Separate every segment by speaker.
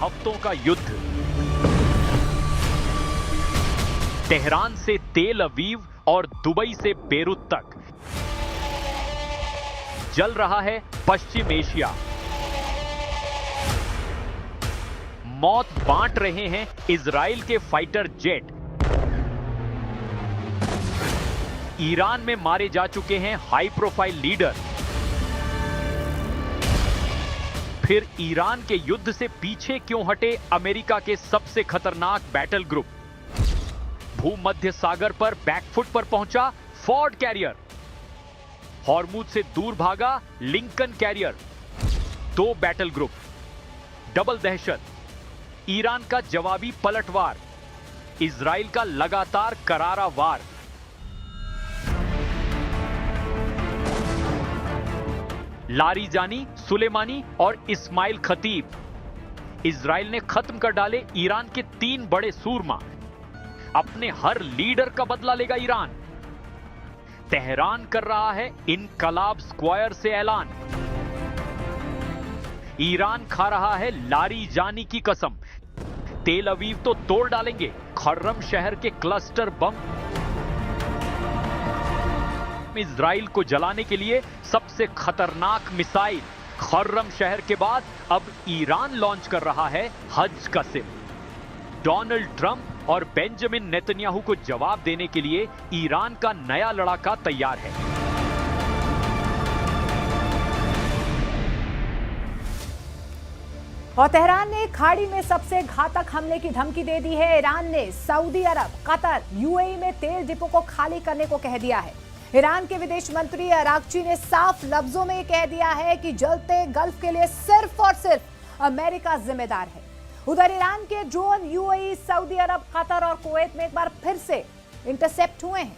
Speaker 1: हफ्तों का युद्ध। तेहरान से तेल अवीव और दुबई से बेरूत तक जल रहा है पश्चिम एशिया। मौत बांट रहे हैं इजराइल के फाइटर जेट। ईरान में मारे जा चुके हैं हाई प्रोफाइल लीडर। फिर ईरान के युद्ध से पीछे क्यों हटे अमेरिका के सबसे खतरनाक बैटल ग्रुप? भूमध्य सागर पर बैकफुट पर पहुंचा फोर्ड कैरियर। हॉर्मुज से दूर भागा Lincoln carrier. 2 battle group, double दहशत। ईरान का जवाबी पलटवार, इजराइल का लगातार करारा वार। लारीजानी, सुलेमानी और इस्माइल खतीब। इजराइल ने खत्म कर डाले ईरान के 3 बड़े सूरमा। अपने हर लीडर का बदला लेगा ईरान। तेहरान कर रहा है इनकलाब स्क्वायर से ऐलान। ईरान खा रहा है लारीजानी की कसम। तेल अवीव तो तोड़ डालेंगे खर्रम शहर के क्लस्टर बम। इजराइल को जलाने के लिए सबसे खतरनाक मिसाइल। खर्रम शहर के बाद अब ईरान लॉन्च कर रहा है हज का सिम। डोनाल्ड ट्रंप और बेंजामिन नेतन्याहू को जवाब देने के लिए ईरान का नया लड़ाका तैयार है।
Speaker 2: और तेहरान ने खाड़ी में सबसे घातक हमले की धमकी दे दी है। ईरान ने सऊदी अरब, कतर, यूएई में तेल डिपो को खाली करने को कह दिया है। ईरान के विदेश मंत्री अरागची ने साफ लफ्जों में कह दिया है कि जलते गल्फ के लिए सिर्फ और सिर्फ अमेरिका जिम्मेदार है। उधर ईरान के ड्रोन यूएई, सऊदी अरब, कतर और कुवैत में एक बार फिर से इंटरसेप्ट हुए हैं।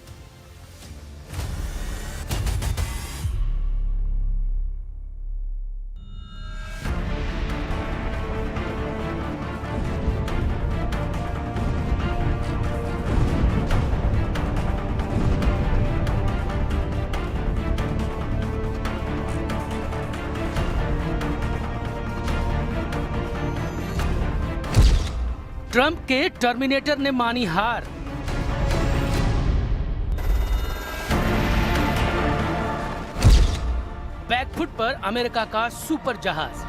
Speaker 3: ट्रंप के टर्मिनेटर ने मानी हार। बैकफुट पर अमेरिका का सुपर जहाज।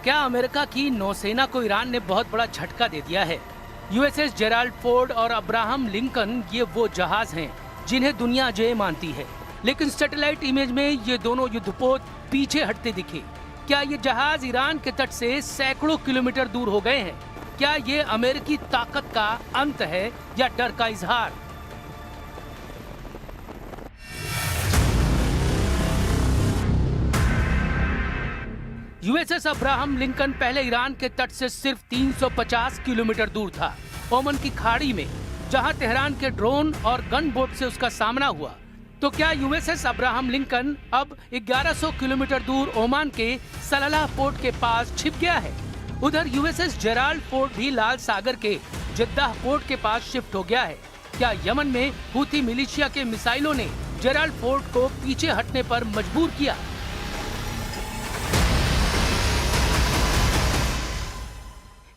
Speaker 3: क्या अमेरिका की नौसेना को ईरान ने बहुत बड़ा झटका दे दिया है? यूएसएस जेराल्ड फोर्ड और अब्राहम लिंकन ये वो जहाज हैं जिन्हें दुनिया अजेय मानती है, लेकिन सैटेलाइट इमेज में ये दोनों युद्धपोत पीछे हटते दिखे। क्या ये जहाज ईरान के तट से सैकड़ों किलोमीटर दूर हो गए हैं? क्या ये अमेरिकी ताकत का अंत है या डर का इजहार? यूएसएस अब्राहम लिंकन पहले ईरान के तट से सिर्फ 350 किलोमीटर दूर था, ओमान की खाड़ी में, जहां तेहरान के ड्रोन और गन बोट से उसका सामना हुआ। तो क्या यूएसएस अब्राहम लिंकन अब 1100 किलोमीटर दूर ओमान के सलाला पोर्ट के पास छिप गया है? उधर यूएसएस जेराल्ड फोर्ड भी लाल सागर के जद्दाह पोर्ट के पास शिफ्ट हो गया है। क्या यमन में हूथी मिलिशिया के मिसाइलों ने जेराल्ड फोर्ड को पीछे हटने पर मजबूर किया?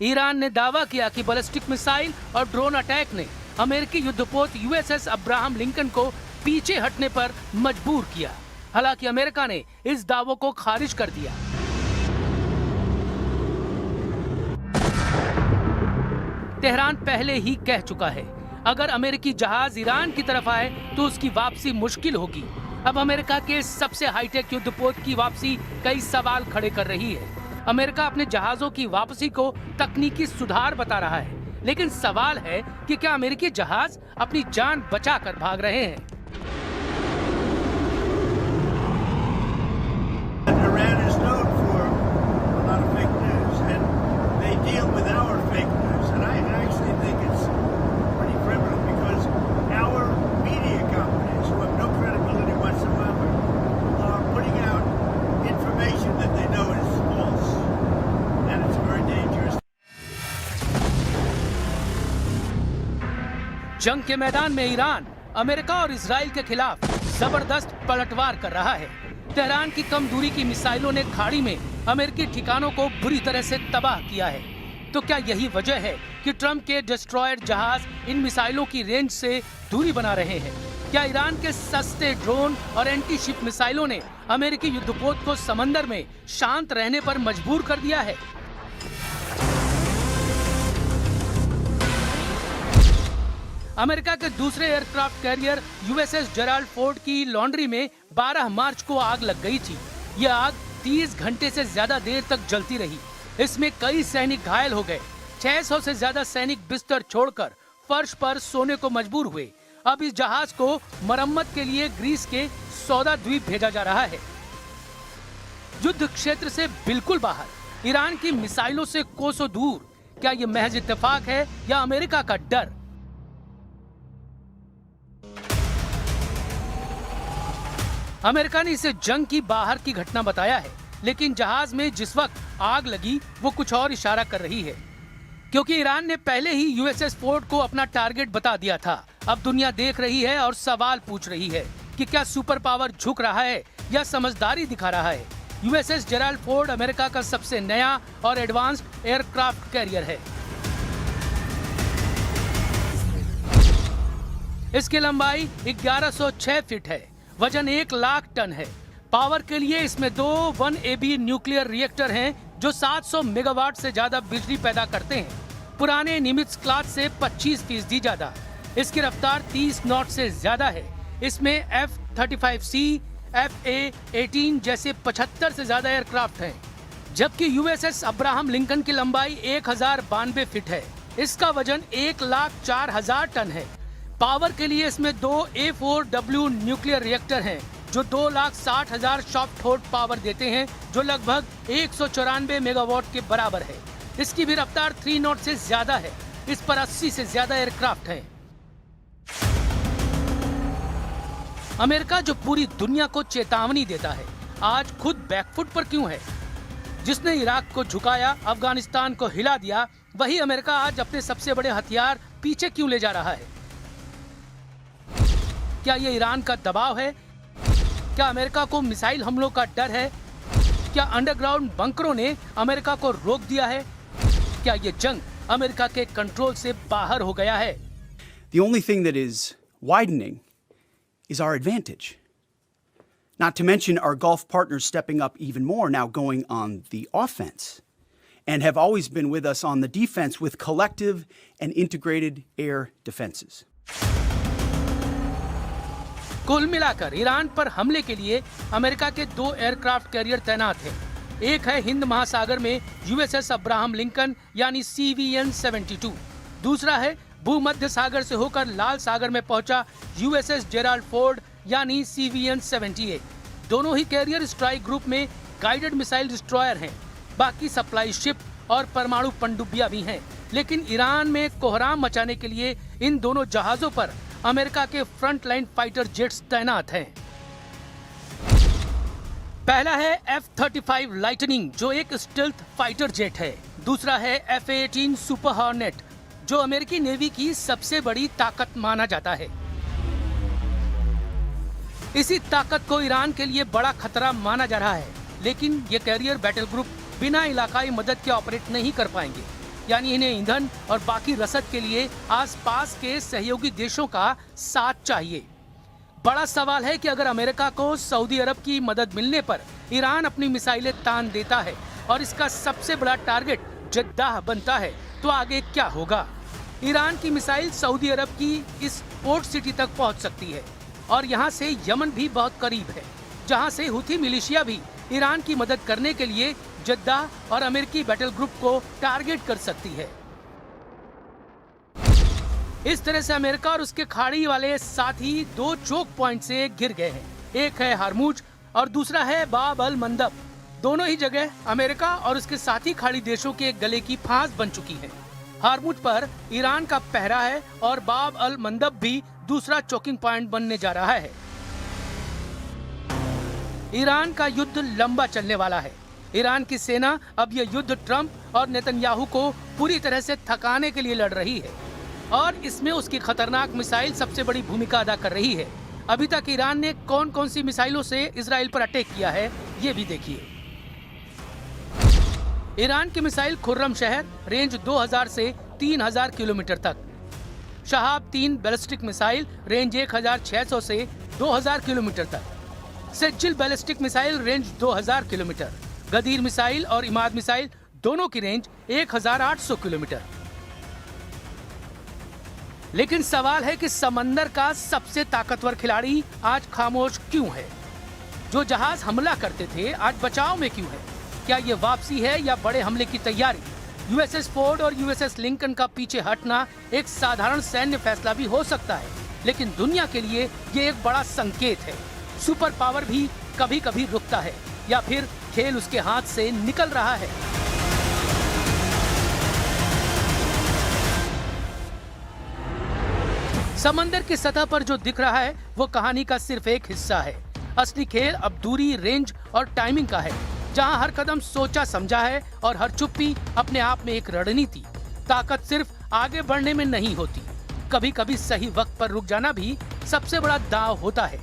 Speaker 3: ईरान ने दावा किया कि बैलिस्टिक मिसाइल और ड्रोन अटैक ने अमेरिकी युद्धपोत यूएसएस अब्राहम लिंकन को पीछे हटने पर मजबूर किया। हालांकि अमेरिका ने इस दावों को खारिज कर दिया। तेहरान पहले ही कह चुका है, अगर अमेरिकी जहाज ईरान की तरफ आए तो उसकी वापसी मुश्किल होगी। अब अमेरिका के सबसे हाईटेक युद्धपोत की वापसी कई सवाल खड़े कर रही है। अमेरिका अपने जहाजों की वापसी को तकनीकी सुधार बता रहा है, लेकिन सवाल है कि क्या अमेरिकी जहाज अपनी जान बचाकर भाग रहे हैं?
Speaker 4: Iran is known for a lot of fake news, and they deal with our fake news, and I actually think it's pretty criminal because our media companies, who have no credibility whatsoever, are putting out information that they know is false, and it's very dangerous.
Speaker 3: जंग के मैदान में Iran America और Israel के खिलाफ जबरदस्त पलटवार कर रहा है। तेहरान की कम दूरी की मिसाइलों ने खाड़ी में अमेरिकी ठिकानों को बुरी तरह से तबाह किया है। तो क्या यही वजह है कि ट्रंप के डिस्ट्रॉयर जहाज इन मिसाइलों की रेंज से दूरी बना रहे हैं? क्या ईरान के सस्ते ड्रोन और एंटी शिप मिसाइलों ने अमेरिकी युद्धपोत को समंदर में शांत रहने पर मजबूर कर दिया है? अमेरिका के दूसरे aircraft carrier USS Gerald Ford की लॉन्ड्री में 12 मार्च को आग लग गई थी। यह आग 30 घंटे से ज्यादा देर तक जलती रही। इसमें कई सैनिक घायल हो गए। 600 से ज्यादा सैनिक बिस्तर छोड़कर फर्श पर सोने को मजबूर हुए। अब इस जहाज को मरम्मत के लिए ग्रीस के सौदा द्वीप भेजा जा रहा है। युद्ध क्षेत्र से बिल्कुल बाहर, ईरान की मिसाइलों से कोसों दूर। क्या यह महज इत्तेफाक है या अमेरिका का डर? अमेरिका ने इसे जंग की बाहर की घटना बताया है, लेकिन जहाज में जिस वक्त आग लगी वो कुछ और इशारा कर रही है, क्योंकि ईरान ने पहले ही यूएसएस फोर्ड को अपना टारगेट बता दिया था। अब दुनिया देख रही है और सवाल पूछ रही है कि क्या सुपर पावर झुक रहा है या समझदारी दिखा रहा है। यूएसएस जेराल्ड फोर्ड अमेरिका का सबसे नया और एडवांस्ड एयरक्राफ्ट कैरियर है। इसकी लंबाई 1106 फीट है, वजन 1 लाख टन है। पावर के लिए इसमें 2 1AB न्यूक्लियर रिएक्टर हैं जो 700 मेगावाट से ज्यादा बिजली पैदा करते हैं, पुराने निमित्ज क्लास से 25% ज्यादा। इसकी रफ्तार 30 नॉट से ज्यादा है। इसमें F-35C, FA-18 जैसे 75 से ज्यादा एयरक्राफ्ट हैं, जबकि यूएसएस अब्राहम लिंकन की लंबाई 1092 फीट है। इसका वजन 1,04,000 टन है। पावर के लिए इसमें 2 A4W न्यूक्लियर रिएक्टर हैं जो 2,60,000 सॉफ्ट हॉट पावर देते हैं, जो लगभग 194 मेगावाट के बराबर है। इसकी भी रफ्तार 3 नॉट से ज्यादा है। इस पर 80 से ज्यादा एयरक्राफ्ट हैं। अमेरिका जो पूरी दुनिया को चेतावनी देता है, आज खुद बैकफुट पर क्यों है? जिसने इराक को झुकाया, अफगानिस्तान को हिला दिया, वही अमेरिका आज अपने सबसे बड़े हथियार पीछे क्यों ले जा रहा है? क्या ये ईरान का दबाव है? क्या अमेरिका को मिसाइल हमलों का डर है? क्या अंडरग्राउंड बंकरों ने अमेरिका को रोक दिया है? क्या ये जंग अमेरिका के कंट्रोल से बाहर हो गया है?
Speaker 5: The only thing that is widening is our advantage. Not to mention our Gulf partners stepping up even more, now going on the offense, and have always been with us on the defense with collective and integrated air defenses.
Speaker 3: कुल मिलाकर Iran पर हमले के लिए America के 2 aircraft carrier तैनात हैं। एक है हिंद महासागर में यूएसएस अब्राहम लिंकन यानी CVN-72। दूसरा है भूमध्य सागर से होकर लाल सागर में पहुंचा यूएसएस जेराल्ड फोर्ड यानी CVN-78। दोनों ही कैरियर स्ट्राइक ग्रुप में गाइडेड मिसाइल डिस्ट्रॉयर हैं। बाकी सप्लाई शिप और परमाणु पनडुब्बियां भी हैं, लेकिन ईरान में कोहराम मचाने के लिए इन दोनों जहाजों पर अमेरिका के फ्रंट लाइन फाइटर जेट्स तैनात हैं। पहला है F-35 लाइटनिंग जो एक स्टेल्थ फाइटर जेट है। दूसरा है FA-18 सुपर हॉर्नेट जो अमेरिकी नेवी की सबसे बड़ी ताकत माना जाता है। इसी ताकत को ईरान के लिए बड़ा खतरा माना जा रहा है, लेकिन ये कैरियर बैटल ग्रुप बिना इलाकाई मदद के ऑपरेट नहीं कर पाएंगे, यानी इन्हें ईंधन और बाकी रसद के लिए आसपास के सहयोगी देशों का साथ चाहिए। बड़ा सवाल है कि अगर अमेरिका को सऊदी अरब की मदद मिलने पर ईरान अपनी मिसाइलें तान देता है और इसका सबसे बड़ा टारगेट जद्दाह बनता है, तो आगे क्या होगा? ईरान की मिसाइल सऊदी अरब की इस पोर्ट सिटी तक पहुंच सकती है और यहां से यमन भी बहुत करीब है, जहां से हुथी मिलिशिया भी ईरान की मदद करने के लिए जद्दाह और अमेरिकी बैटल ग्रुप को टारगेट कर सकती है। इस तरह से अमेरिका और उसके खाड़ी वाले साथी 2 चोक पॉइंट से घिर गए हैं। एक है हरमुज और दूसरा है बाब अल मंदब। दोनों ही जगह अमेरिका और उसके साथी खाड़ी देशों के गले की फांस बन चुकी है। हरमुज पर ईरान का पहरा है और बाब अल मंदब भी दूसरा चोकिंग पॉइंट बनने जा रहा है। ईरान का युद्ध लंबा चलने वाला है। ईरान की सेना अब यह युद्ध ट्रंप और नेतन्याहू को पूरी तरह से थकाने के लिए लड़ रही है और इसमें उसकी खतरनाक मिसाइल सबसे बड़ी भूमिका अदा कर रही है। अभी तक ईरान ने कौन कौन सी मिसाइलों से इजराइल पर अटैक किया है, ये भी देखिए। ईरान की मिसाइल खुर्रम शहर, रेंज 2000 से 3000 किलोमीटर तक। शहाब 3 बैलिस्टिक मिसाइल, रेंज 1600 से 2000 किलोमीटर तक। Sejjil ballistic missile, range 2000 kilometre. Ghadir missile और इमाद मिसाइल दोनों की रेंज 1800 किलोमीटर। लेकिन सवाल है कि समंदर का सबसे ताकतवर खिलाड़ी आज खामोश क्यों है? जो जहाज हमला करते थे आज बचाव में क्यों है? क्या ये वापसी है या बड़े हमले की तैयारी? यूएसएस फोर्ड और यूएसएस लिंकन का पीछे हटना एक साधारण सैन्य फैसला भी हो सकता है, लेकिन दुनिया के लिए ये एक बड़ा संकेत है। सुपर पावर भी कभी कभी रुकता है या फिर खेल उसके हाथ से निकल रहा है। समंदर की सतह पर जो दिख रहा है वो कहानी का सिर्फ एक हिस्सा है। असली खेल अब दूरी, रेंज और टाइमिंग का है, जहां हर कदम सोचा समझा है और हर चुप्पी अपने आप में एक रणनीति। ताकत सिर्फ आगे बढ़ने में नहीं होती, कभी कभी सही वक्त पर रुक जाना भी सबसे बड़ा दांव होता है।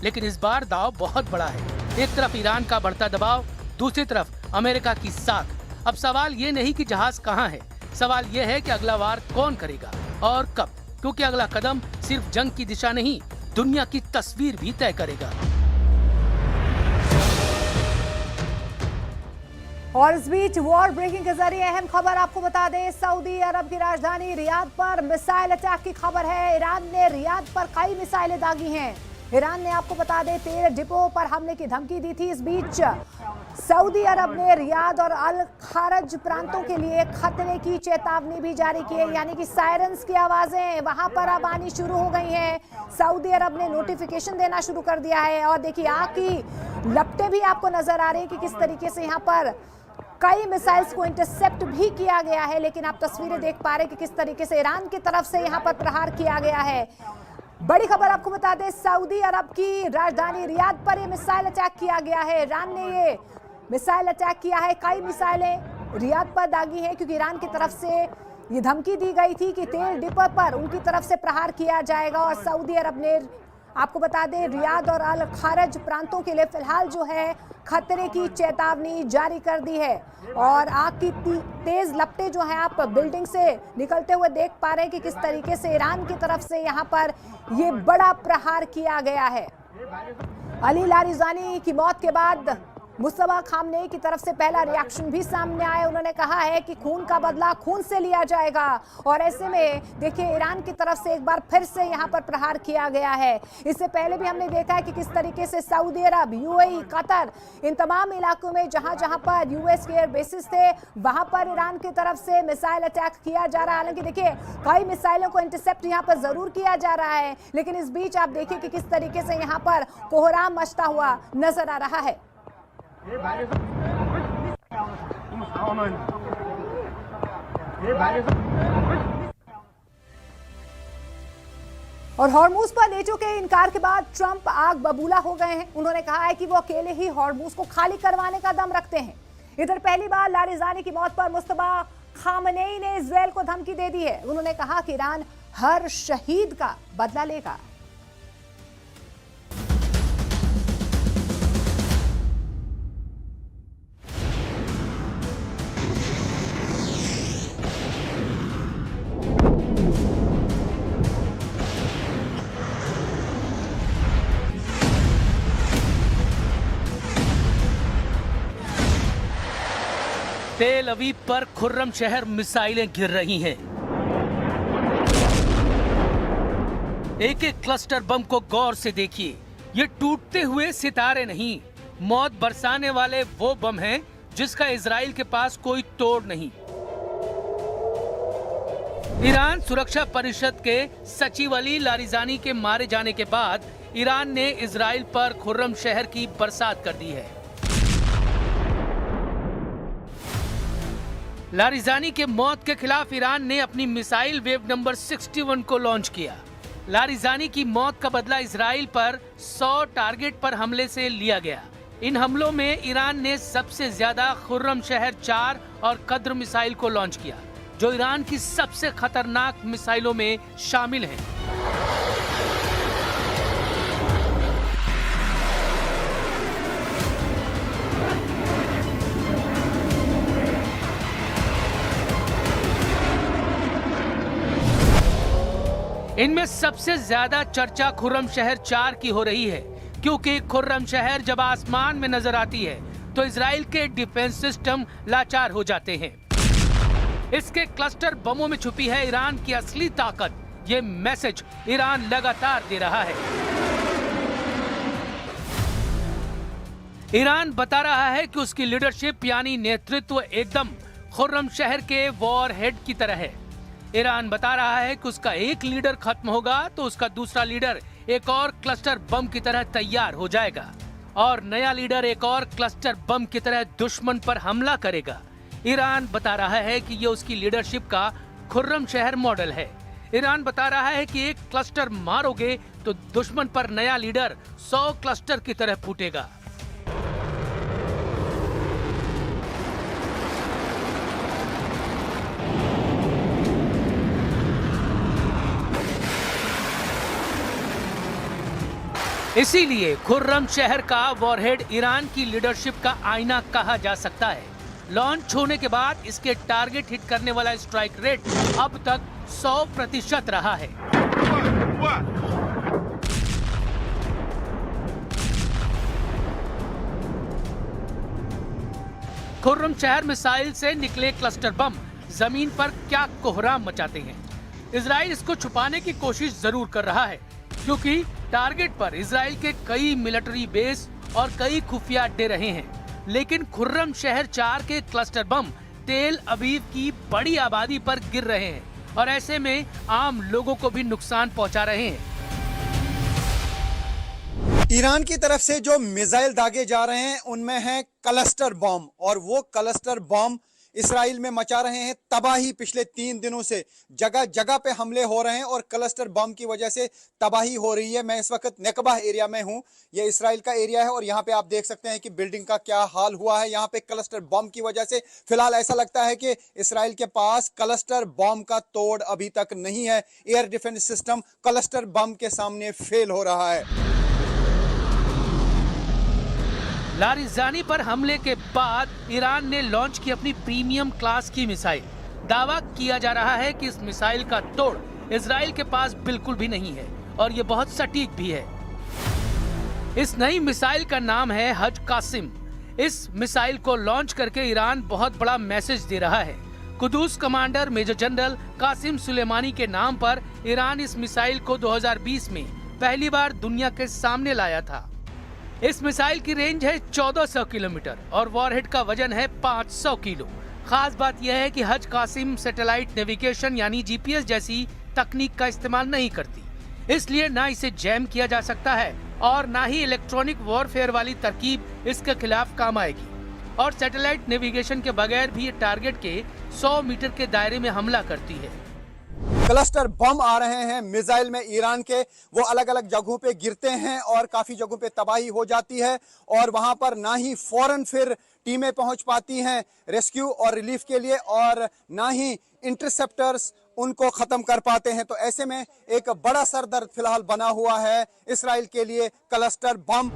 Speaker 3: लेकिन इस बार दांव बहुत बड़ा है। एक तरफ ईरान का बढ़ता दबाव, दूसरी तरफ अमेरिका की साख। अब सवाल ये नहीं कि जहाज कहाँ है, सवाल ये है कि अगला वार कौन करेगा और कब, क्योंकि अगला कदम सिर्फ जंग की दिशा नहीं, दुनिया की तस्वीर भी तय करेगा।
Speaker 2: और इस बीच वॉर ब्रेकिंग के जरिए अहम खबर आपको बता दें, सऊदी अरब की राजधानी रियाद पर मिसाइल अटैक की खबर है। ईरान ने रियाद पर कई मिसाइलें दागी हैं। ईरान ने आपको बता दें तेल डिपो पर हमले की धमकी दी थी। इस बीच सऊदी अरब ने रियाद और अल खारज प्रांतों के लिए खतरे की चेतावनी भी जारी की है, यानी कि सायरन्स की आवाजें वहां पर अब आनी शुरू हो गई हैं। सऊदी अरब ने नोटिफिकेशन देना शुरू कर दिया है और देखिए आग की लपटें भी आपको नजर आ रही है कि किस तरीके से यहाँ पर कई मिसाइल्स को इंटरसेप्ट भी किया गया है। लेकिन आप तस्वीरें देख पा रहे हैं कि किस तरीके से ईरान की तरफ से यहाँ पर प्रहार किया गया है। बड़ी खबर आपको बता दें, सऊदी अरब की राजधानी रियाद पर ये मिसाइल अटैक किया गया है। ईरान ने ये मिसाइल अटैक किया है, कई मिसाइलें रियाद पर दागी हैं, क्योंकि ईरान की तरफ से ये धमकी दी गई थी कि तेल डिपो पर उनकी तरफ से प्रहार किया जाएगा। और सऊदी अरब ने आपको बता दें रियाद और अल खारज प्रांतों के लिए फिलहाल जो है खतरे की चेतावनी जारी कर दी है। और आग की तेज लपटें जो है आप बिल्डिंग से निकलते हुए देख पा रहे हैं कि किस तरीके से ईरान की तरफ से यहाँ पर ये बड़ा प्रहार किया गया है। अली लारिजानी की मौत के बाद मुस्तफा खामनेई की तरफ से पहला रिएक्शन भी सामने आया। उन्होंने कहा है कि खून का बदला खून से लिया जाएगा। और ऐसे में देखिए ईरान की तरफ से एक बार फिर से यहाँ पर प्रहार किया गया है। इससे पहले भी हमने देखा है कि किस तरीके से सऊदी अरब, यूएई, कतर, इन तमाम इलाकों में जहाँ जहाँ पर यूएस के एयर बेसिस थे वहाँ पर ईरान की तरफ से मिसाइल अटैक किया जा रहा है। हालांकि देखिए कई मिसाइलों को इंटरसेप्ट यहाँ पर जरूर किया जा रहा है, लेकिन इस बीच आप देखिए कि किस तरीके से यहाँ पर कोहराम मचता हुआ नजर आ रहा है। और हॉर्मूज पर नेटो के इनकार के बाद ट्रंप आग बबूला हो गए हैं। उन्होंने कहा है कि वो अकेले ही हॉर्मूज को खाली करवाने का दम रखते हैं। इधर पहली बार लारिजानी की मौत पर मुस्तफा खामनेई ने इजराइल को धमकी दे दी है। उन्होंने कहा कि ईरान हर शहीद का बदला लेगा।
Speaker 3: तेल अवीव पर खुर्रम शहर मिसाइलें गिर रही हैं। एक एक क्लस्टर बम को गौर से देखिए। ये टूटते हुए सितारे नहीं, मौत बरसाने वाले वो बम हैं जिसका इजराइल के पास कोई तोड़ नहीं। ईरान सुरक्षा परिषद के सचिव अली लारिजानी के मारे जाने के बाद ईरान ने इजराइल पर खुर्रम शहर की बरसात कर दी है। लारिजानी के मौत के खिलाफ ईरान ने अपनी मिसाइल वेव नंबर 61 को लॉन्च किया। लारिजानी की मौत का बदला इजराइल पर 100 टारगेट पर हमले से लिया गया। इन हमलों में ईरान ने सबसे ज्यादा खुर्रम शहर 4 और कद्र मिसाइल को लॉन्च किया, जो ईरान की सबसे खतरनाक मिसाइलों में शामिल हैं। इनमें सबसे ज्यादा चर्चा खुर्रम शहर 4 की हो रही है, क्योंकि खुर्रम शहर जब आसमान में नजर आती है तो इजराइल के डिफेंस सिस्टम लाचार हो जाते हैं। इसके क्लस्टर बमों में छुपी है ईरान की असली ताकत। ये मैसेज ईरान लगातार दे रहा है। ईरान बता रहा है कि उसकी लीडरशिप यानी नेतृत्व एकदम खुर्रम शहर के वॉर हेड की तरह है। ईरान बता रहा है कि उसका एक लीडर खत्म होगा तो उसका दूसरा लीडर एक और क्लस्टर बम की तरह तैयार हो जाएगा और नया लीडर एक और क्लस्टर बम की तरह दुश्मन पर हमला करेगा। ईरान बता रहा है कि ये उसकी लीडरशिप का खुर्रम शहर मॉडल है। ईरान बता रहा है कि एक क्लस्टर मारोगे तो दुश्मन पर नया लीडर 100 क्लस्टर की तरह फूटेगा। इसीलिए खुर्रम शहर का वॉरहेड ईरान की लीडरशिप का आईना कहा जा सकता है। लॉन्च होने के बाद इसके टारगेट हिट करने वाला स्ट्राइक रेट अब तक 100% रहा है। खुर्रम शहर मिसाइल से निकले क्लस्टर बम जमीन पर क्या कोहराम मचाते हैं। इजराइल इसको छुपाने की कोशिश जरूर कर रहा है, क्योंकि टारगेट पर इजराइल के कई मिलिट्री बेस और कई खुफिया अड्डे रहे हैं। लेकिन खुर्रम शहर 4 के क्लस्टर बम तेल अवीव की बड़ी आबादी पर गिर रहे हैं और ऐसे में आम लोगों को भी नुकसान पहुंचा रहे हैं।
Speaker 6: ईरान की तरफ से जो मिसाइल दागे जा रहे हैं उनमें है क्लस्टर बम, और वो क्लस्टर बम इसराइल में मचा रहे हैं तबाही। पिछले 3 दिनों से जगह जगह पे हमले हो रहे हैं और क्लस्टर बम की वजह से तबाही हो रही है। मैं इस वक्त नेकबा एरिया में हूं, ये इसराइल का एरिया है और यहाँ पे आप देख सकते हैं कि बिल्डिंग का क्या हाल हुआ है। यहाँ पे क्लस्टर बम की वजह से फिलहाल ऐसा लगता है कि इसराइल के पास क्लस्टर बम का तोड़ अभी तक नहीं है। Air defence system cluster bomb के सामने फेल हो रहा है।
Speaker 3: लारिजानी पर हमले के बाद ईरान ने लॉन्च की अपनी प्रीमियम क्लास की मिसाइल। दावा किया जा रहा है कि इस मिसाइल का तोड़ इजराइल के पास बिल्कुल भी नहीं है और ये बहुत सटीक भी है। इस नई मिसाइल का नाम है हज कासिम। इस मिसाइल को लॉन्च करके ईरान बहुत बड़ा मैसेज दे रहा है। Quds commander major general Qasem Soleimani के नाम पर ईरान इस मिसाइल को 2020 में पहली बार दुनिया के सामने लाया था। इस मिसाइल की रेंज है 1400 किलोमीटर और वॉरहेड का वजन है 500 किलो। खास बात यह है कि हज कासिम सैटेलाइट नेविगेशन यानी जीपीएस जैसी तकनीक का इस्तेमाल नहीं करती, इसलिए ना इसे जैम किया जा सकता है और ना ही इलेक्ट्रॉनिक वॉरफेयर वाली तरकीब इसके खिलाफ काम आएगी। और सैटेलाइट नेविगेशन के बगैर भी ये टारगेट के 100 मीटर के दायरे में हमला करती है।
Speaker 6: क्लस्टर बम आ रहे हैं मिसाइल में ईरान के, वो अलग अलग जगहों पे गिरते हैं और काफी जगहों पे तबाही हो जाती है और वहां पर ना ही फौरन फिर टीमें पहुंच पाती हैं रेस्क्यू और रिलीफ के लिए और ना ही इंटरसेप्टर्स उनको खत्म कर पाते हैं। तो ऐसे में एक बड़ा सरदर्द फिलहाल बना हुआ है इसराइल के लिए क्लस्टर बम।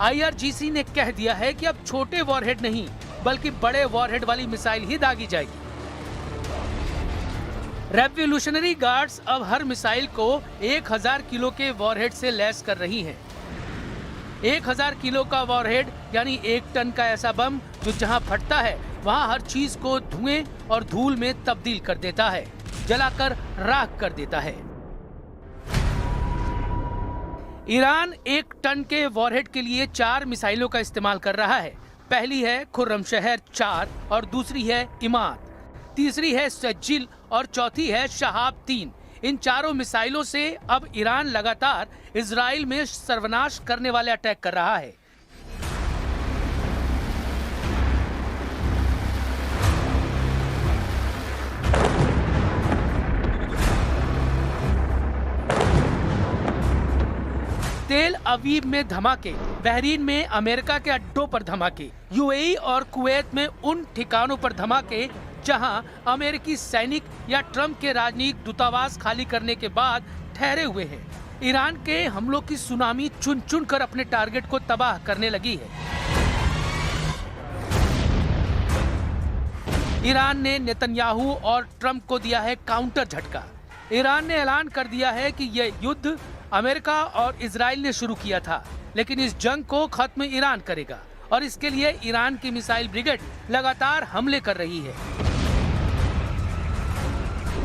Speaker 3: IRGC ने कह दिया है कि अब छोटे वॉरहेड नहीं बल्कि बड़े वॉरहेड वाली मिसाइल ही दागी जाएगी। रेवोल्यूशनरी गार्ड्स अब हर मिसाइल को 1000 किलो के वॉरहेड से लैस कर रही हैं। 1000 किलो का वॉरहेड यानी 1 टन का ऐसा बम जो जहां फटता है वहां हर चीज को धुएं और धूल में तब्दील कर देता है, जलाकर राख कर देता है। ईरान 1 टन के वॉरहेड के लिए 4 मिसाइलों का इस्तेमाल कर रहा है। पहली है खुर्रम शहर 4 और दूसरी है इमाद, तीसरी है सज्जिल और चौथी है शहाब 3। इन चारों मिसाइलों से अब ईरान लगातार इजराइल में सर्वनाश करने वाले अटैक कर रहा है। तेल अवीव में धमाके, बहरीन में अमेरिका के अड्डों पर धमाके, यूएई और कुवैत में उन ठिकानों पर धमाके जहां अमेरिकी सैनिक या ट्रंप के राजनयिक दूतावास खाली करने के बाद ठहरे हुए हैं। ईरान के हमलों की सुनामी चुन चुन कर अपने टारगेट को तबाह करने लगी है। ईरान ने नेतन्याहू और ट्रंप को दिया है काउंटर झटका। ईरान ने ऐलान कर दिया है कि यह युद्ध अमेरिका और इजराइल ने शुरू किया था, लेकिन इस जंग को खत्म ईरान करेगा और इसके लिए ईरान की मिसाइल ब्रिगेड लगातार हमले कर रही है।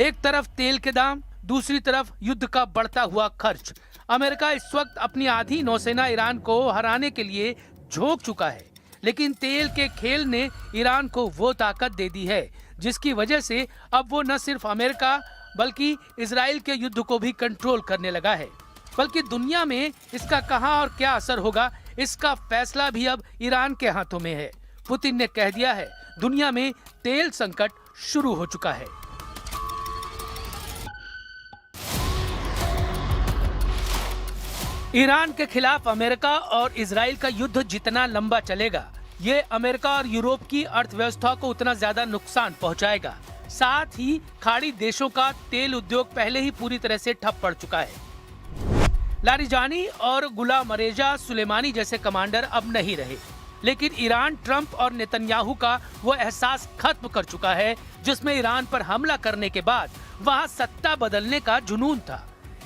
Speaker 3: एक तरफ तेल के दाम, दूसरी तरफ युद्ध का बढ़ता हुआ खर्च। अमेरिका इस वक्त अपनी आधी नौसेना ईरान को हराने के लिए झोंक चुका है, लेकिन तेल के खेल ने ईरान को वो ताकत दे दी है जिसकी वजह से अब वो न सिर्फ अमेरिका बल्कि इजराइल के युद्ध को भी कंट्रोल करने लगा है। बल्कि दुनिया में इसका कहां और क्या असर होगा, इसका फैसला भी अब ईरान के हाथों में है। पुतिन ने कह दिया है दुनिया में तेल संकट शुरू हो चुका है। ईरान के खिलाफ अमेरिका और इजराइल का युद्ध जितना लंबा चलेगा, ये अमेरिका और यूरोप की अर्थव्यवस्था को उतना ज्यादा नुकसान पहुंचाएगा। साथ ही खाड़ी देशों का तेल उद्योग पहले ही पूरी तरह से ठप पड़ चुका है। लारिजानी और गुलाम रेजा सुलेमानी जैसे कमांडर अब नहीं रहे, लेकिन ईरान ट्रंप और नेतन्याहू का वो एहसास खत्म कर चुका है जिसमें ईरान पर हमला करने के बाद वहां सत्ता बदलने का जुनून था।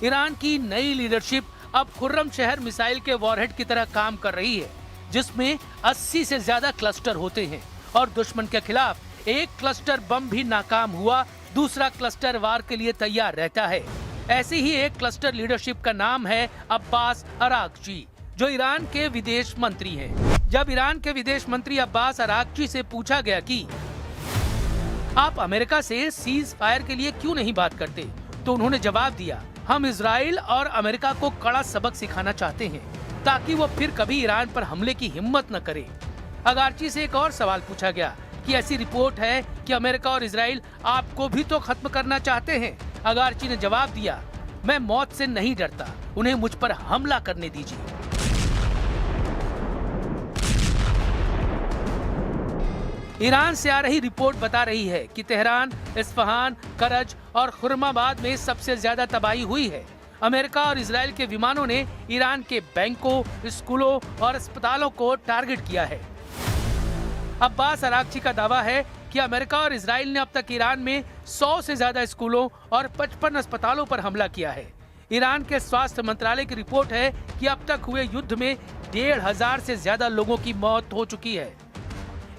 Speaker 3: ईरान की नई लीडरशिप अब खुर्रम शहर मिसाइल के वॉरहेड की तरह काम कर रही है, जिसमें 80 से ज्यादा क्लस्टर होते हैं और दुश्मन के खिलाफ एक क्लस्टर बम भी नाकाम हुआ, दूसरा क्लस्टर वार के लिए तैयार रहता है। ऐसी ही एक क्लस्टर लीडरशिप का नाम है अब्बास अरागची, जो ईरान के विदेश मंत्री हैं। जब ईरान के विदेश मंत्री अब्बास अरागची से पूछा गया कि आप अमेरिका से सीज फायर के लिए क्यों नहीं बात करते, तो उन्होंने जवाब दिया, हम इजराइल और अमेरिका को कड़ा सबक सिखाना चाहते हैं ताकि वो फिर कभी ईरान पर हमले की हिम्मत न करे। अरागची से एक और सवाल पूछा गया कि ऐसी रिपोर्ट है कि अमेरिका और इजराइल आपको भी तो खत्म करना चाहते हैं। अरागची ने जवाब दिया, मैं मौत से नहीं डरता, उन्हें मुझ पर हमला करने दीजिए। ईरान से आ रही रिपोर्ट बता रही है कि तेहरान, इस्फहान, करज और खुर्माबाद में सबसे ज्यादा तबाही हुई है। अमेरिका और इजराइल के विमानों ने ईरान के बैंकों, स्कूलों और अस्पतालों को टारगेट किया है। अब्बास अरागची का दावा है कि अमेरिका और इजराइल ने अब तक ईरान में 100 से ज्यादा स्कूलों और 55 अस्पतालों पर हमला किया है। ईरान के स्वास्थ्य मंत्रालय की रिपोर्ट है कि अब तक हुए युद्ध में 1,500 से ज्यादा लोगों की मौत हो चुकी है।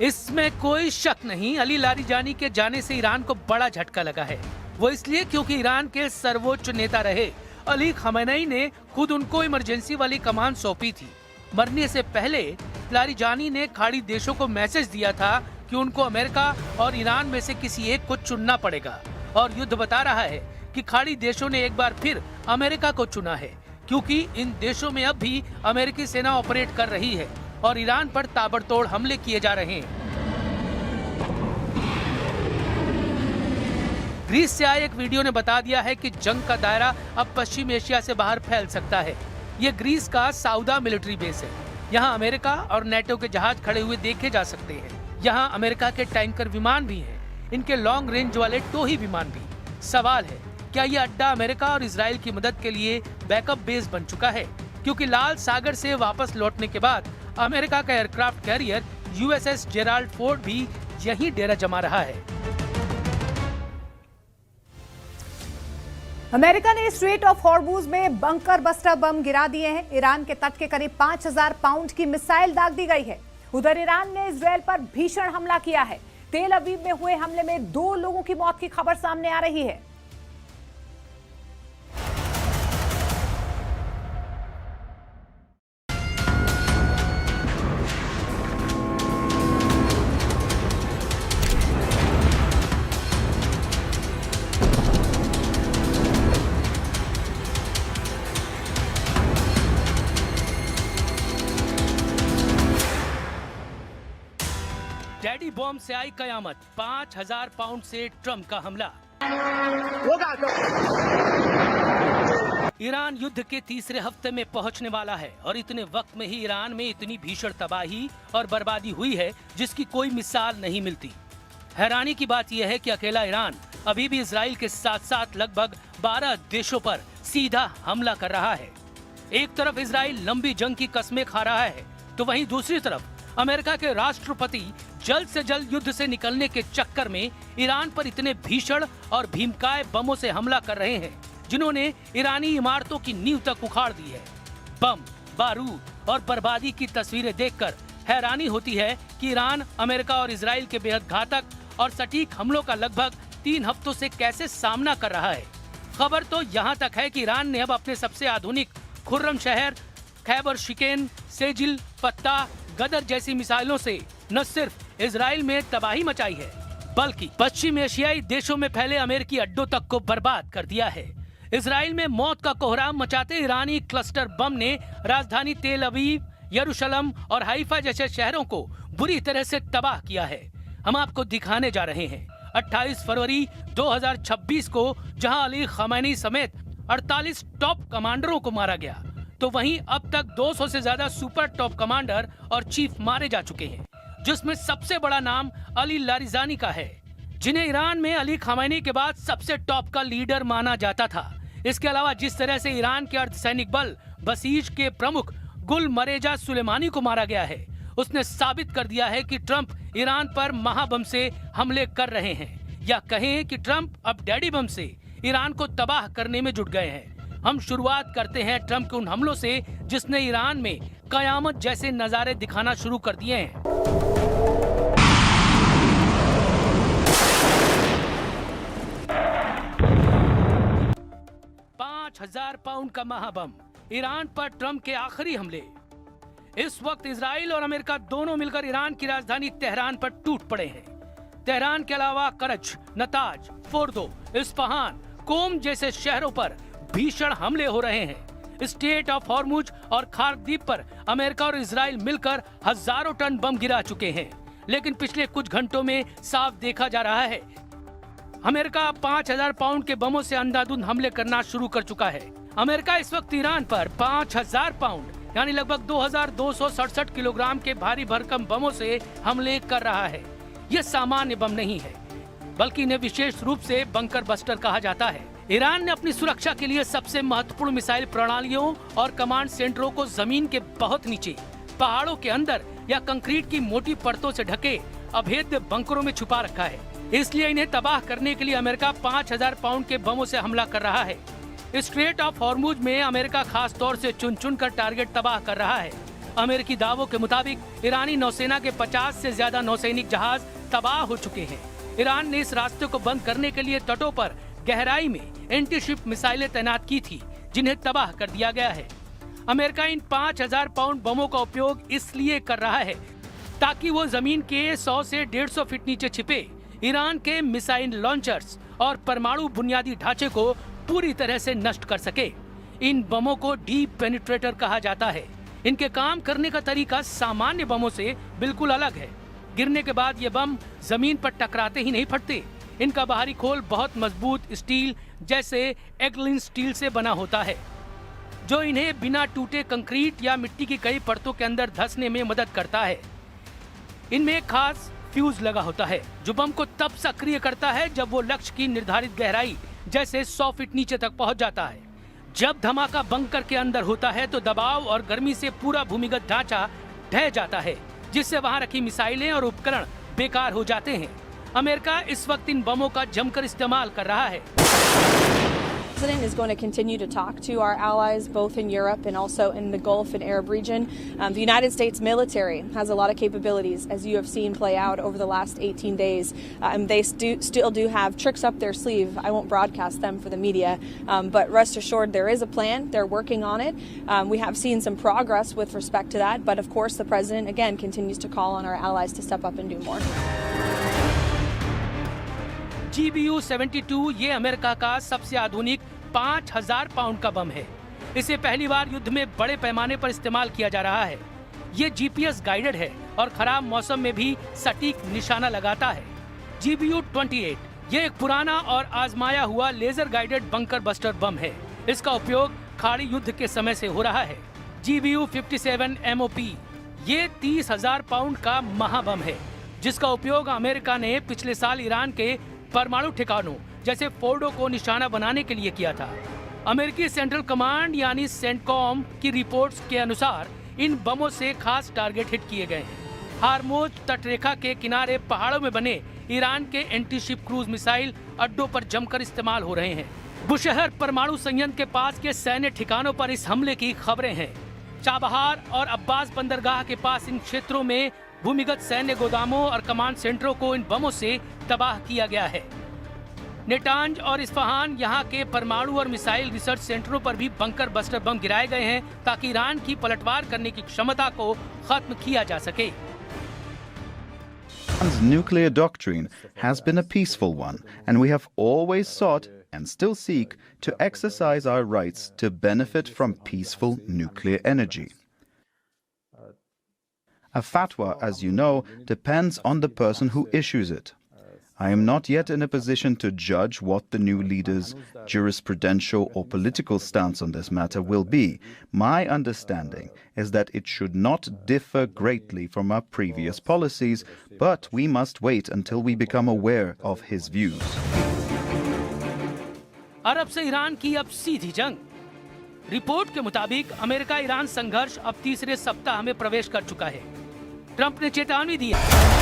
Speaker 3: इसमें कोई शक नहीं, अली लारिजानी के जाने से ईरान को बड़ा झटका लगा है। वो इसलिए क्योंकि ईरान के सर्वोच्च नेता रहे अली खमेनी ने खुद उनको इमरजेंसी वाली कमान सौंपी थी। मरने से पहले लारिजानी ने खाड़ी देशों को मैसेज दिया था कि उनको अमेरिका और ईरान में से किसी एक को चुनना पड़ेगा, और युद्ध बता रहा है कि खाड़ी देशों ने एक बार फिर अमेरिका को चुना है, क्योंकि इन देशों में अब भी अमेरिकी सेना ऑपरेट कर रही है और ईरान पर ताबड़तोड़ हमले किए जा रहे हैं। ग्रीस से आए एक वीडियो ने बता दिया है कि जंग का दायरा अब पश्चिम एशिया से बाहर फैल सकता है। ये ग्रीस का साउदा मिलिट्री बेस है। यहाँ अमेरिका और नेटो के जहाज खड़े हुए देखे जा सकते हैं। यहाँ अमेरिका के टैंकर विमान भी हैं, इनके लॉन्ग रेंज वाले टोही विमान भी। सवाल है, क्या ये अड्डा अमेरिका और इजराइल की मदद के लिए बैकअप बेस बन चुका है? क्योंकि लाल सागर से वापस लौटने के बाद अमेरिका का aircraft carrier USS Gerald Ford भी यहीं डेरा जमा रहा है।
Speaker 2: अमेरिका ने स्ट्रेट ऑफ हॉर्मुज में बंकर बस्टर बम गिरा दिए हैं। ईरान के तट के करीब 5,000 पाउंड की मिसाइल दाग दी गई है। उधर ईरान ने इजराइल पर भीषण हमला किया है। तेल अवीव में हुए हमले में 2 लोगों की मौत की खबर सामने आ रही है।
Speaker 3: डैडी बॉम्ब से आई कयामत, 5,000 पाउंड से ट्रंप का हमला। ईरान युद्ध के तीसरे हफ्ते में पहुंचने वाला है और इतने वक्त में ही ईरान में इतनी भीषण तबाही और बर्बादी हुई है जिसकी कोई मिसाल नहीं मिलती। हैरानी की बात यह है कि अकेला ईरान अभी भी इजराइल के साथ साथ लगभग 12 देशों पर सीधा हमला कर रहा है। एक तरफ इजराइल लंबी जंग की कस्में खा रहा है, तो वहीं दूसरी तरफ अमेरिका के राष्ट्रपति जल्द से जल्द युद्ध से निकलने के चक्कर में ईरान पर इतने भीषण और भीमकाय बमों से हमला कर रहे हैं, जिन्होंने ईरानी इमारतों की नींव तक उखाड़ दी है। बम, बारूद और बर्बादी की तस्वीरें देखकर हैरानी होती है कि ईरान अमेरिका और इजराइल के बेहद घातक और सटीक हमलों का लगभग 3 हफ्तों से कैसे सामना कर रहा है। खबर तो यहाँ तक है कि ईरान ने अब अपने सबसे आधुनिक खुर्रम शहर, खैबर शिकेन, सेजिल, पत्ता, गदर जैसी मिसाइलों से न सिर्फ इजराइल में तबाही मचाई है, बल्कि पश्चिम एशियाई देशों में फैले अमेरिकी अड्डों तक को बर्बाद कर दिया है। इजराइल में मौत का कोहराम मचाते ईरानी क्लस्टर बम ने राजधानी तेल अवीव, यरूशलेम और हाइफा जैसे शहरों को बुरी तरह से तबाह किया है। हम आपको दिखाने जा रहे हैं 28 फरवरी 2026 को जहां अली खमैनी समेत 48 टॉप कमांडरों को मारा गया, तो वहीं अब तक 200 से ज्यादा सुपर टॉप कमांडर और चीफ मारे जा चुके हैं, जिसमें सबसे बड़ा नाम अली लारिजानी का है, जिन्हें ईरान में अली खमैनी के बाद सबसे टॉप का लीडर माना जाता था। इसके अलावा जिस तरह से ईरान के अर्धसैनिक बल बसीज के प्रमुख गुल मरेजा सुलेमानी को मारा गया है, उसने साबित कर दिया है कि ट्रंप ईरान पर महाबम से हमले कर रहे हैं, या कहें कि ट्रंप अब डैडी बम से ईरान को तबाह करने में जुट गए हैं। हम शुरुआत करते हैं ट्रंप के उन हमलों से जिसने ईरान में कयामत जैसे नजारे दिखाना शुरू कर दिए हैं। 5,000 पाउंड का महाबम, ईरान पर ट्रंप के आखिरी हमले। इस वक्त इजराइल और अमेरिका दोनों मिलकर ईरान की राजधानी तेहरान पर टूट पड़े हैं। तेहरान के अलावा करज, नताज, फोर्दो, इस्फहान, कोम जैसे शहरों पर भीषण हमले हो रहे हैं। स्टेट ऑफ हॉर्मुज और खार्क द्वीप पर अमेरिका और इजराइल मिलकर हजारों टन बम गिरा चुके हैं, लेकिन पिछले कुछ घंटों में साफ देखा जा रहा है अमेरिका 5,000 पाउंड के बमों से अंधाधुंध हमले करना शुरू कर चुका है। अमेरिका इस वक्त ईरान पर 5,000 पाउंड यानी लगभग 2,267 किलोग्राम के भारी भरकम बमों से हमले कर रहा है। ये सामान्य बम नहीं है, बल्कि इन्हें विशेष रूप से बंकर बस्टर कहा जाता है। ईरान ने अपनी सुरक्षा के लिए सबसे महत्वपूर्ण मिसाइल प्रणालियों और कमांड सेंटरों को जमीन के बहुत नीचे, पहाड़ों के अंदर या कंक्रीट की मोटी परतों से ढके अभेद्य बंकरों में छुपा रखा है। इसलिए इन्हें तबाह करने के लिए अमेरिका 5,000 पाउंड के बमों से हमला कर रहा है। स्ट्रेट ऑफ हॉर्मुज में अमेरिका खास तौर से चुन चुन कर टारगेट तबाह कर रहा है। अमेरिकी दावों के मुताबिक ईरानी नौसेना के 50 से ज्यादा नौसैनिक जहाज तबाह हो चुके हैं। ईरान ने इस रास्ते को बंद करने के लिए तटों पर गहराई में एंटी शिप मिसाइलें तैनात की थी, जिन्हें तबाह कर दिया गया है। अमेरिका इन 5,000 पाउंड बमों का उपयोग इसलिए कर रहा है ताकि वो जमीन के 100 से 150 फीट नीचे छिपे ईरान के मिसाइल लॉन्चर्स और परमाणु बुनियादी ढांचे को पूरी तरह से नष्ट कर सके। इन बमों को डीप पेनिट्रेटर कहा जाता है। इनके काम करने का तरीका सामान्य बमों से बिल्कुल अलग है। गिरने के बाद ये बम जमीन पर टकराते ही नहीं फटते। इनका बाहरी खोल बहुत मजबूत स्टील जैसे एग्लिन स्टील से बना होता है, जो इन्हें बिना टूटे कंक्रीट या मिट्टी की कई परतों के अंदर धंसने में मदद करता है। इनमें खास फ्यूज लगा होता है जो बम को तब सक्रिय करता है जब वो लक्ष्य की निर्धारित गहराई जैसे 100 फीट नीचे तक पहुंच जाता है। जब धमाका बंकर के अंदर होता है तो दबाव और गर्मी से पूरा भूमिगत ढांचा ढह जाता है, जिससे वहां रखी मिसाइलें और उपकरण बेकार हो जाते हैं। अमेरिका इस वक्त इन बमों का जमकर इस्तेमाल कर रहा है।
Speaker 7: The President is going to continue to talk to our allies both in Europe and also in the Gulf and Arab region. The United States military has a lot of capabilities, as you have seen play out over the last 18 days. They still do have tricks up their sleeve. I won't broadcast them for the media, but rest assured there is a plan. They're working on it. We have seen some progress with respect to that, but of course the President again continues to call on our allies to step up and do more.
Speaker 3: GBU-72 ये America का सबसे आधुनिक 5,000 pound का बम है। इसे पहली बार युद्ध में बड़े पैमाने पर इस्तेमाल किया जा रहा है। ये GPS गाइडेड है और खराब मौसम में भी सटीक निशाना लगाता है। GBU-28 ये एक पुराना और आजमाया हुआ laser guided bunker buster bomb है। इसका उपयोग खाड़ी युद्ध के समय से हो रहा है। GBU-57 MOP ये 30,000 पाउंड का महाबम है, जिसका उपयोग अमेरिका ने पिछले साल ईरान के परमाणु ठिकानों जैसे फोर्डो को निशाना बनाने के लिए किया था। अमेरिकी सेंट्रल कमांड यानी सेंटकॉम की रिपोर्ट्स के अनुसार इन बमों से खास टारगेट हिट किए गए हैं। हार्मोज तटरेखा के किनारे पहाड़ों में बने ईरान के एंटी शिप क्रूज मिसाइल अड्डों पर जमकर इस्तेमाल हो रहे हैं। बुशहर परमाणु संयंत्र के पास के सैन्य ठिकानों पर इस हमले की खबरें हैं। चाबहार और अब्बास बंदरगाह के पास इन क्षेत्रों में भूमिगत सैन्य गोदामों और कमांड सेंटरों को इन बमों से तबाह किया गया है। नेटांज और इस्फहान यहाँ के परमाणु और मिसाइल रिसर्च सेंटरों पर भी बंकर बस्टर बम गिराए गए हैं ताकि ईरान की पलटवार करने की क्षमता को खत्म किया जा सके।
Speaker 8: Iran's nuclear doctrine has been a peaceful one, and we have always sought and still seek to exercise our rights to benefit from peaceful nuclear energy. A fatwa, as you know, depends on the person who issues it. I am not yet in a position to judge what the new leader's jurisprudential or political stance on this matter will be. My understanding is that it should not differ greatly from our previous policies, but we must wait until we become aware of his views.
Speaker 3: अरब से Iran की अब सीधी जंग। Report के मुताबिक America Iran संघर्ष अब तीसरे सप्ताह में प्रवेश कर चुका है। ट्रंप ने चेतावनी दी है